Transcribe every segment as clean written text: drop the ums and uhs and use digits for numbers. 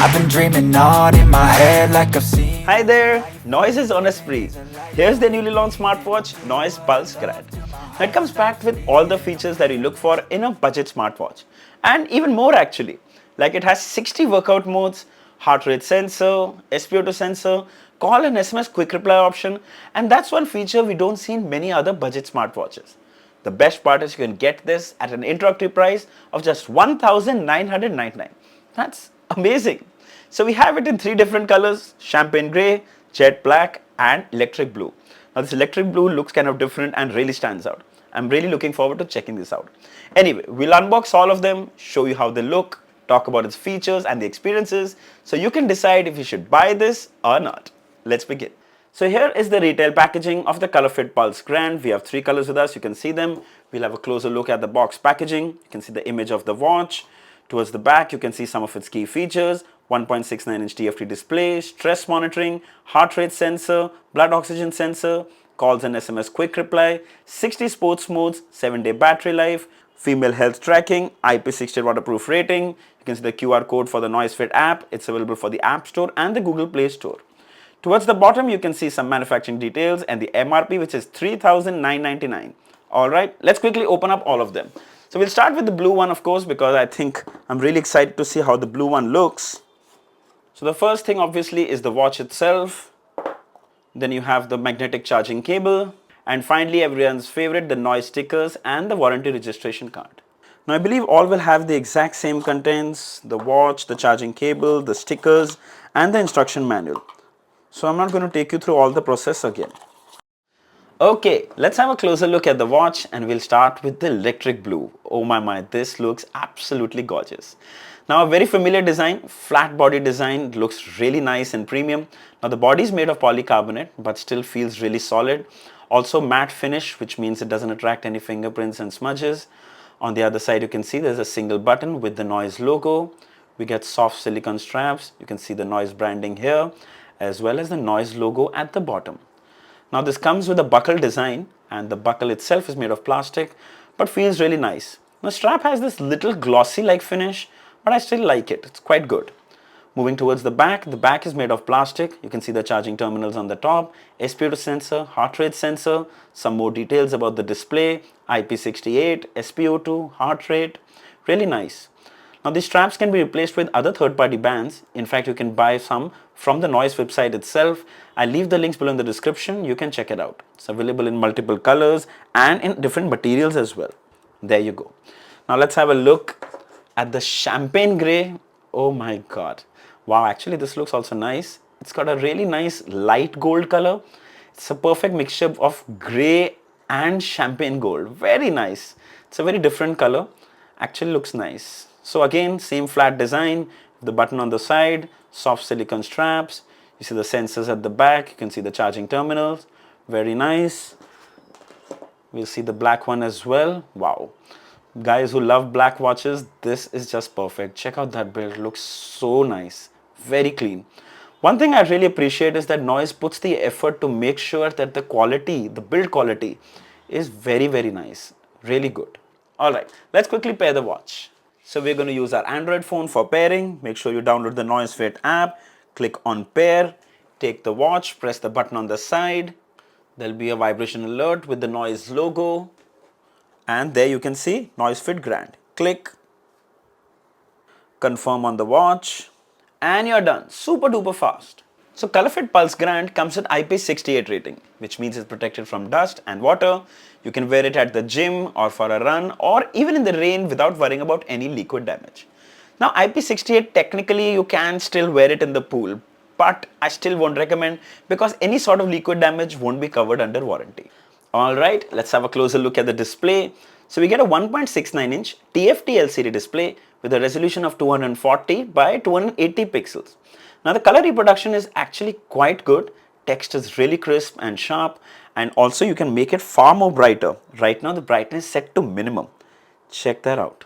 I've been dreaming on in my head like I've seen. Hi there, Noise is on a spree. Here's the newly launched smartwatch, Noise Pulse Grand. Now it comes packed with all the features that you look for in a budget smartwatch. And even more actually. Like it has 60 workout modes, heart rate sensor, SpO2 sensor, call and SMS quick reply option, and that's one feature we don't see in many other budget smartwatches. The best part is you can get this at an introductory price of just 1,999. That's amazing. So we have it in 3 different colors: champagne grey, jet black and electric blue. Now this electric blue looks kind of different and really stands out. I'm really looking forward to checking this out. Anyway, we'll unbox all of them, show you how they look, talk about its features and the experiences, so you can decide if you should buy this or not. Let's begin. So here is the retail packaging of the Colorfit Pulse Grand. We have 3 colors with us, you can see them. We'll have a closer look at the box packaging. You can see the image of the watch. Towards the back, you can see some of its key features: 1.69-inch TFT display, stress monitoring, heart rate sensor, blood oxygen sensor, calls and SMS quick reply, 60 sports modes, 7-day battery life, female health tracking, IP68 waterproof rating. You can see the QR code for the Noisefit app. It's available for the App Store and the Google Play Store. Towards the bottom, you can see some manufacturing details and the MRP, which is 3,999. Alright, let's quickly open up all of them. So we'll start with the blue one, of course, because I think I'm really excited to see how the blue one looks. So the first thing obviously is the watch itself. Then you have the magnetic charging cable. And finally, everyone's favorite, the noise stickers and the warranty registration card. Now I believe all will have the exact same contents: the watch, the charging cable, the stickers and the instruction manual. So I'm not going to take you through all the process again. Okay, let's have a closer look at the watch and we'll start with the electric blue. Oh my, this looks absolutely gorgeous. Now a very familiar design, flat body design, looks really nice and premium. Now the body is made of polycarbonate but still feels really solid. Also matte finish, which means it doesn't attract any fingerprints and smudges. On the other side, you can see there's a single button with the Noise logo. We get soft silicone straps. You can see the Noise branding here, as well as the Noise logo at the bottom. Now this comes with a buckle design, and the buckle itself is made of plastic but feels really nice. The strap has this little glossy like finish, but I still like it. It's quite good. Moving towards the back is made of plastic. You can see the charging terminals on the top, SpO2 sensor, heart rate sensor, some more details about the display, IP68, SpO2, heart rate. Really nice. Now these straps can be replaced with other third-party bands. In fact, you can buy some from the Noise website itself. I'll leave the links below in the description. You can check it out. It's available in multiple colors and in different materials as well. There you go. Now let's have a look at the champagne grey. Oh my god. Wow, actually this looks also nice. It's got a really nice light gold color. It's a perfect mixture of grey and champagne gold. Very nice. It's a very different color. Actually looks nice. So again, same flat design, the button on the side, soft silicone straps. You see the sensors at the back. You can see the charging terminals. Very nice. We'll see the black one as well. Wow. Guys who love black watches, this is just perfect. Check out that build. Looks so nice. Very clean. One thing I really appreciate is that Noise puts the effort to make sure that the quality, the build quality, is very nice. Really good. Alright, let's quickly pair the watch. So we're going to use our Android phone for pairing. Make sure you download the Noisefit app, click on pair, take the watch, press the button on the side. There'll be a vibration alert with the Noise logo. And there you can see Noisefit Grand. Click, confirm on the watch, and you're done. Super duper fast. So Colorfit Pulse Grand comes with IP68 rating, which means it's protected from dust and water. You can wear it at the gym or for a run or even in the rain without worrying about any liquid damage. Now IP68, technically you can still wear it in the pool, but I still won't recommend because any sort of liquid damage won't be covered under warranty. Alright, let's have a closer look at the display. So we get a 1.69-inch TFT LCD display with a resolution of 240 by 280 pixels. Now the color reproduction is actually quite good. Text is really crisp and sharp, and also you can make it far more brighter. Right now the brightness is set to minimum. Check that out.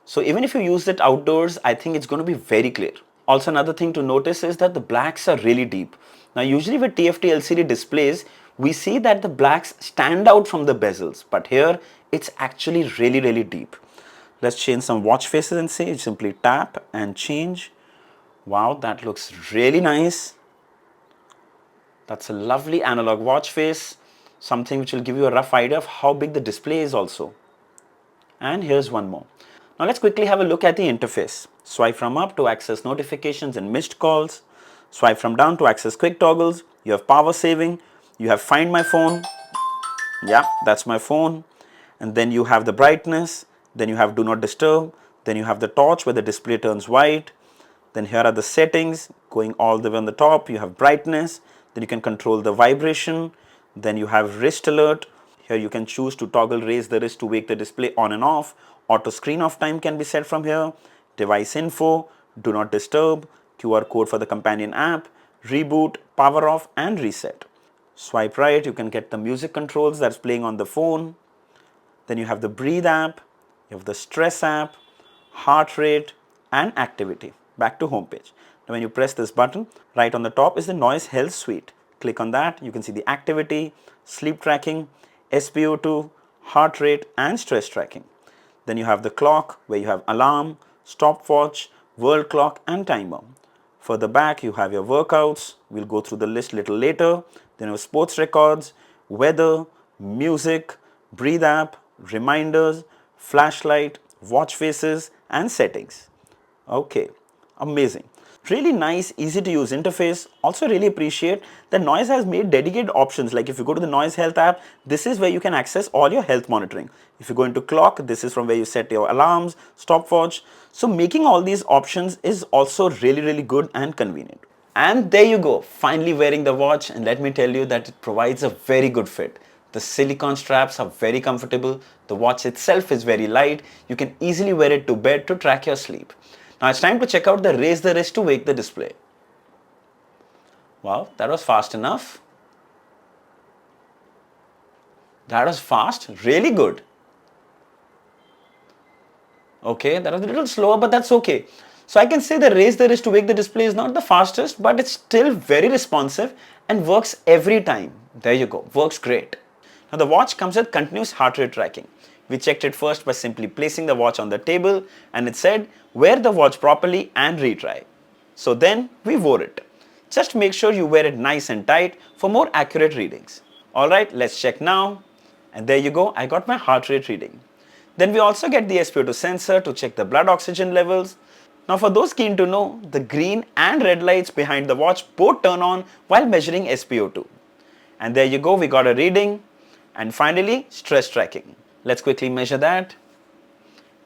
So even if you use it outdoors, I think it's going to be very clear. Also another thing to notice is that the blacks are really deep. Now usually with TFT LCD displays, we see that the blacks stand out from the bezels, but here it's actually really deep. Let's change some watch faces and say simply tap and change. Wow, that looks really nice. That's a lovely analog watch face, something which will give you a rough idea of how big the display is also. And here's one more. Now let's quickly have a look at the interface. Swipe from up to access notifications and missed calls. Swipe from down to access quick toggles. You have power saving. You have find my phone. Yeah, that's my phone. And then you have the brightness. Then you have do not disturb. Then you have the torch where the display turns white. Then here are the settings going all the way on the top. You have brightness. Then you can control the vibration. Then you have wrist alert. Here you can choose to toggle raise the wrist to wake the display on and off. Auto screen off time can be set from here. Device info, do not disturb, QR code for the companion app, reboot, power off and reset. Swipe right, you can get the music controls that's playing on the phone. Then you have the breathe app, you have the stress app, heart rate and activity. Back to home page. Now when you press this button, right on the top is the noise health suite. Click on that, you can see the activity, sleep tracking, SpO2, heart rate and stress tracking. Then you have the clock where you have alarm, stopwatch, world clock and timer. Further back you have your workouts. We'll go through the list little later. Then you have sports records, weather, music, breathe app, reminders, flashlight, watch faces and settings. Okay, amazing. Really nice, easy to use interface. Also really appreciate that Noise has made dedicated options. Like if you go to the Noise Health app, this is where you can access all your health monitoring. If you go into clock, this is from where you set your alarms, stopwatch. So making all these options is also really good and convenient. And there you go, finally wearing the watch, and let me tell you that it provides a very good fit. The silicone straps are very comfortable. The watch itself is very light. You can easily wear it to bed to track your sleep. Now it's time to check out the raise the wrist to wake the display. Wow, that was fast enough. That was fast, really good. Okay, that was a little slower, but that's okay. So I can say the raise the wrist to wake the display is not the fastest, but it's still very responsive and works every time. There you go, works great. Now the watch comes with continuous heart rate tracking. We checked it first by simply placing the watch on the table and it said wear the watch properly and retry. So then we wore it. Just make sure you wear it nice and tight for more accurate readings. Alright, let's check now. And there you go, I got my heart rate reading. Then we also get the SpO2 sensor to check the blood oxygen levels. Now for those keen to know, the green and red lights behind the watch both turn on while measuring SpO2. And there you go, we got a reading. And finally, stress tracking. Let's quickly measure that.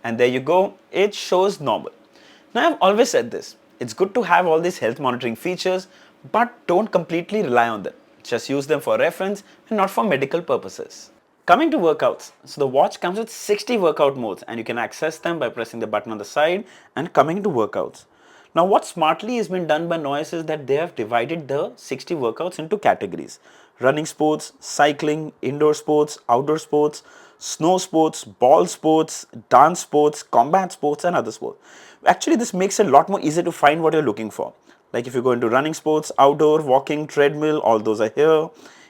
And there you go, it shows normal. Now I've always said this, it's good to have all these health monitoring features, but don't completely rely on them. Just use them for reference and not for medical purposes. Coming to workouts, so the watch comes with 60 workout modes and you can access them by pressing the button on the side and coming to workouts. Now what smartly has been done by Noise is that they have divided the 60 workouts into categories. Running sports, cycling, indoor sports, outdoor sports, snow sports, ball sports, dance sports, combat sports and other sports. Actually this makes it a lot more easier to find what you're looking for. Like if you go into running sports, outdoor, walking, treadmill, all those are here.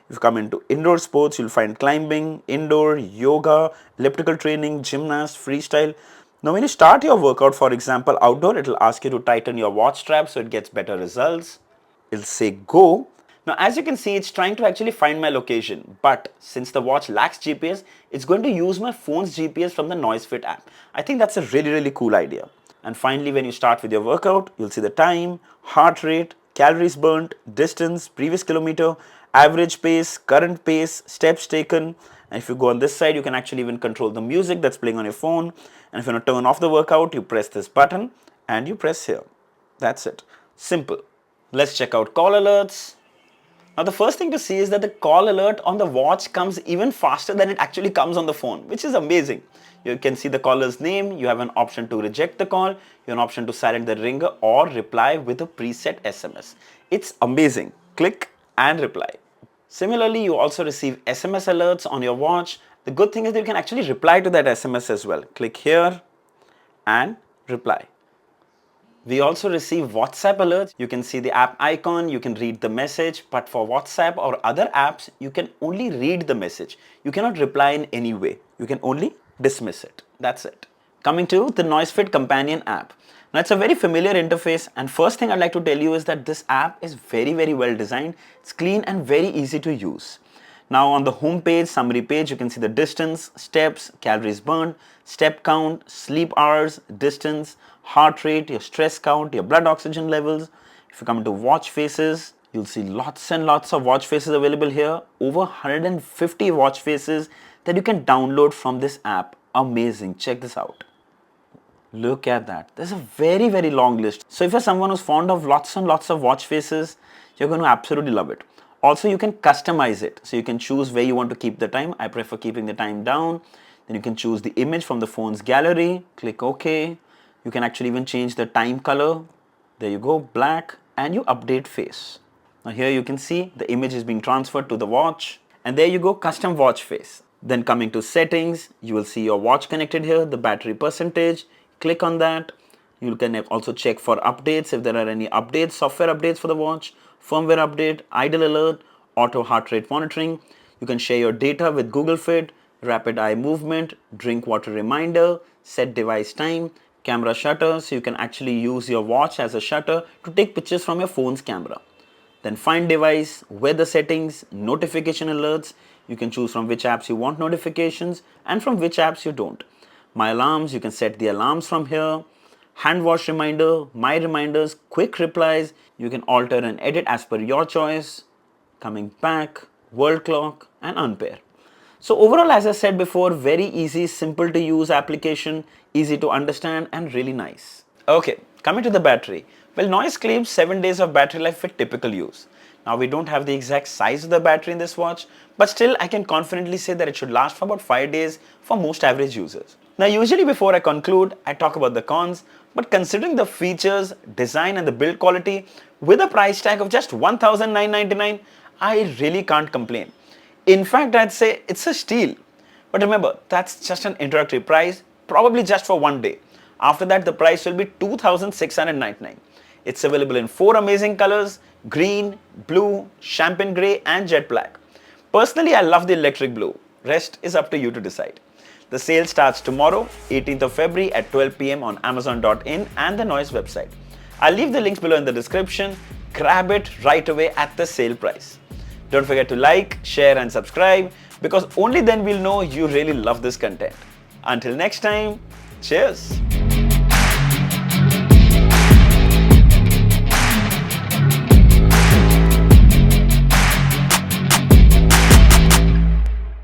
If you come into indoor sports, you'll find climbing, indoor, yoga, elliptical training, gymnast, freestyle. Now when you start your workout, for example, outdoor, it'll ask you to tighten your watch strap so it gets better results. It'll say go. Now as you can see, it's trying to actually find my location, but since the watch lacks GPS, it's going to use my phone's GPS from the Noisefit app. I think that's a really cool idea. And finally, when you start with your workout, you'll see the time, heart rate, calories burnt, distance, previous kilometer, average pace, current pace, steps taken. And if you go on this side, you can actually even control the music that's playing on your phone. And if you want to turn off the workout, you press this button and you press here. That's it. Simple. Let's check out call alerts. Now the first thing to see is that the call alert on the watch comes even faster than it actually comes on the phone, which is amazing. You can see the caller's name, you have an option to reject the call, you have an option to silent the ringer or reply with a preset SMS. It's amazing. Click and reply. Similarly, you also receive SMS alerts on your watch. The good thing is that you can actually reply to that SMS as well. Click here and reply. We also receive WhatsApp alerts. You can see the app icon, you can read the message, but for WhatsApp or other apps, you can only read the message. You cannot reply in any way. You can only dismiss it. That's it. Coming to the Noisefit companion app. Now it's a very familiar interface, and first thing I'd like to tell you is that this app is very well designed. It's clean and very easy to use. Now on the home page, summary page, you can see the distance, steps, calories burned, step count, sleep hours, distance, heart rate, your stress count, your blood oxygen levels. If you come into watch faces, you'll see lots and lots of watch faces available here. Over 150 watch faces that you can download from this app. Amazing. Check this out. Look at that. There's a very long list. So if you're someone who's fond of lots and lots of watch faces, you're going to absolutely love it. Also, you can customize it. So you can choose where you want to keep the time. I prefer keeping the time down. Then you can choose the image from the phone's gallery. Click OK. You can actually even change the time color. There you go, black. And you update face. Now here you can see the image is being transferred to the watch. And there you go, custom watch face. Then coming to settings, you will see your watch connected here, the battery percentage. Click on that. You can also check for updates if there are any updates, software updates for the watch, firmware update, idle alert, auto heart rate monitoring. You can share your data with Google Fit, rapid eye movement, drink water reminder, set device time, camera shutter, so you can actually use your watch as a shutter to take pictures from your phone's camera. Then find device, weather settings, notification alerts. You can choose from which apps you want notifications and from which apps you don't. My alarms, you can set the alarms from here. Hand wash reminder, my reminders, quick replies. You can alter and edit as per your choice. Coming back, world clock and unpair. So overall, as I said before, very easy, simple to use application, easy to understand and really nice. Okay, coming to the battery. Well, Noise claims 7 days of battery life with typical use. Now we don't have the exact size of the battery in this watch, but still I can confidently say that it should last for about 5 days for most average users. Now usually before I conclude, I talk about the cons, but considering the features, design and the build quality with a price tag of just $1,999, I really can't complain. In fact, I'd say it's a steal. But remember, that's just an introductory price, probably just for 1 day. After that, the price will be $2,699. It's available in 4 amazing colors: green, blue, champagne grey and jet black. Personally, I love the electric blue. Rest is up to you to decide. The sale starts tomorrow, 18th of February at 12 p.m. on Amazon.in and the Noise website. I'll leave the links below in the description. Grab it right away at the sale price. Don't forget to like, share and subscribe, because only then we'll know you really love this content. Until next time, cheers!